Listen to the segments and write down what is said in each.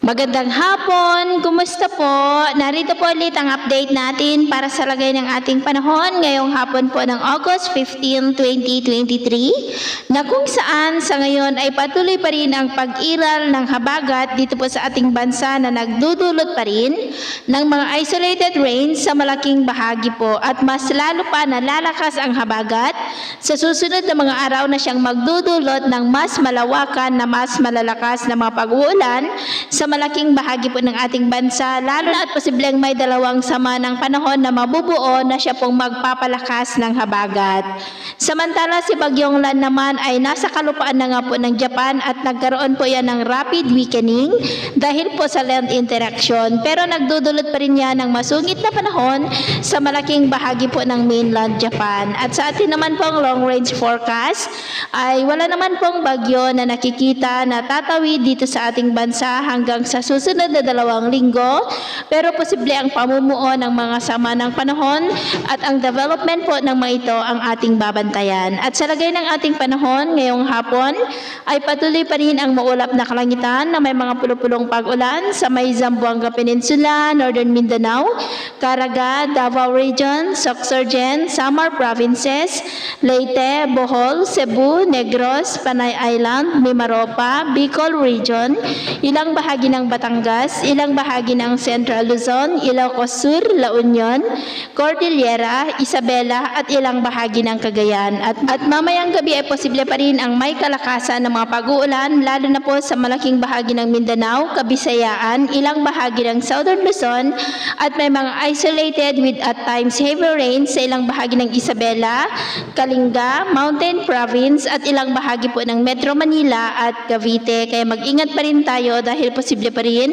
Magandang hapon! Kumusta po? Narito po ulit ang update natin para sa lagay ng ating panahon ngayong hapon po ng August 15, 2023 na kung saan sa ngayon ay patuloy pa rin ang pag-iral ng habagat dito po sa ating bansa na nagdudulot pa rin ng mga isolated rains sa malaking bahagi po at mas lalo pa na lalakas ang habagat sa susunod na mga araw na siyang magdudulot ng mas malawakan na mas malalakas na mga pag-uulan sa malaking bahagi po ng ating bansa, lalo na at posibleng may dalawang sama ng panahon na mabubuo na siya pong magpapalakas ng habagat. Samantala si Bagyong Lan naman ay nasa kalupaan na nga po ng Japan at nagkaroon po yan ng rapid weakening dahil po sa land interaction, pero nagdudulot pa rin yan ng masungit na panahon sa malaking bahagi po ng mainland Japan. At sa atin naman pong long range forecast ay wala naman pong bagyo na nakikita na tatawid dito sa ating bansa hanggang sa susunod na 2 linggo, pero posible ang pamumuo ng mga sama ng panahon at ang development po ng mga ito ang ating babantayan. At sa lagay ng ating panahon ngayong hapon ay patuloy pa rin ang maulap na kalangitan na may mga pulupulong pag-ulan sa may Zamboanga Peninsula, Northern Mindanao, Caraga, Davao Region, Sorsogon, Samar Provinces, Leyte, Bohol, Cebu, Negros, Panay Island, Mimaropa, Bicol Region, ilang bahagi ng Batangas, ilang bahagi ng Central Luzon, Ilocos Sur, La Union, Cordillera, Isabela at ilang bahagi ng Cagayan. At mamayang gabi ay posible pa rin ang may kalakasan ng mga pag-uulan lalo na po sa malaking bahagi ng Mindanao, Kabisayaan, ilang bahagi ng Southern Luzon at may mga isolated with at times heavy rain sa ilang bahagi ng Isabela, Kalinga, Mountain Province at ilang bahagi po ng Metro Manila at Cavite. Kaya mag-ingat pa rin tayo dahil posible pa rin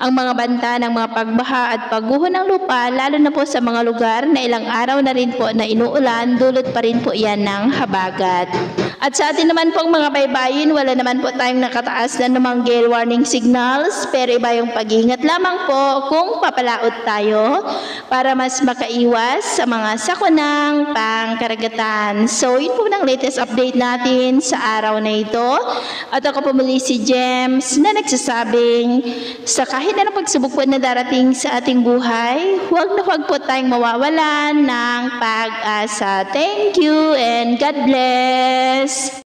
ang mga banta ng mga pagbaha at pagguho ng lupa lalo na po sa mga lugar na ilang araw na rin po na inuulan, dulot pa rin po yan ng habagat. At sa atin naman pong mga baybayin, wala naman po tayong nakataas na namang gale warning signals, pero iba yung pag-iingat lamang po kung papalaot tayo para mas makaiwas sa mga sakunang pangkaragatan. So yun po ng latest update natin sa araw na ito. At ako po muli si James na nagsasabing sa kahit anong pagsubok po na darating sa ating buhay, huwag na huwag po tayong mawawalan ng pag-asa. Thank you and God bless!